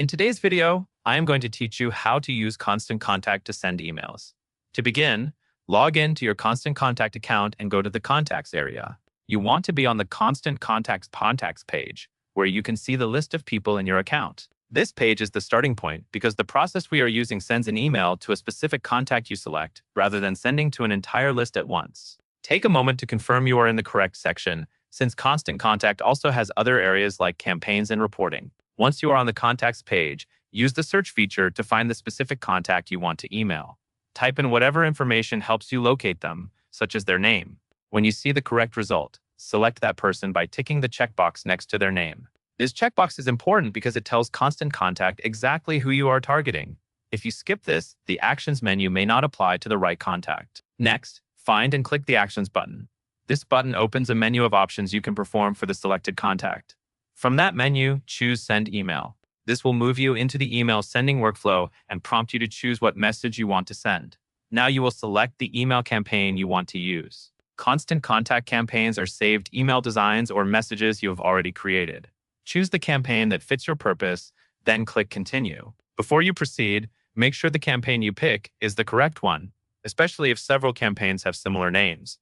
In today's video, I am going to teach you how to use Constant Contact to send emails. To begin, log in to your Constant Contact account and go to the Contacts area. You want to be on the Constant Contacts page, where you can see the list of people in your account. This page is the starting point because the process we are using sends an email to a specific contact you select, rather than sending to an entire list at once. Take a moment to confirm you are in the correct section, since Constant Contact also has other areas like campaigns and reporting. Once you are on the Contacts page, use the search feature to find the specific contact you want to email. Type in whatever information helps you locate them, such as their name. When you see the correct result, select that person by ticking the checkbox next to their name. This checkbox is important because it tells Constant Contact exactly who you are targeting. If you skip this, the Actions menu may not apply to the right contact. Next, find and click the Actions button. This button opens a menu of options you can perform for the selected contact. From that menu, choose Send Email. This will move you into the email sending workflow and prompt you to choose what message you want to send. Now you will select the email campaign you want to use. Constant Contact campaigns are saved email designs or messages you have already created. Choose the campaign that fits your purpose, then click Continue. Before you proceed, make sure the campaign you pick is the correct one, especially if several campaigns have similar names.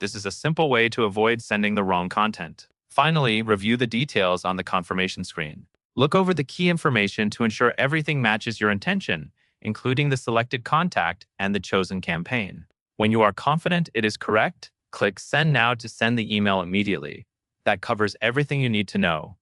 This is a simple way to avoid sending the wrong content. Finally, review the details on the confirmation screen. Look over the key information to ensure everything matches your intention, including the selected contact and the chosen campaign. When you are confident it is correct, click Send Now to send the email immediately. That covers everything you need to know.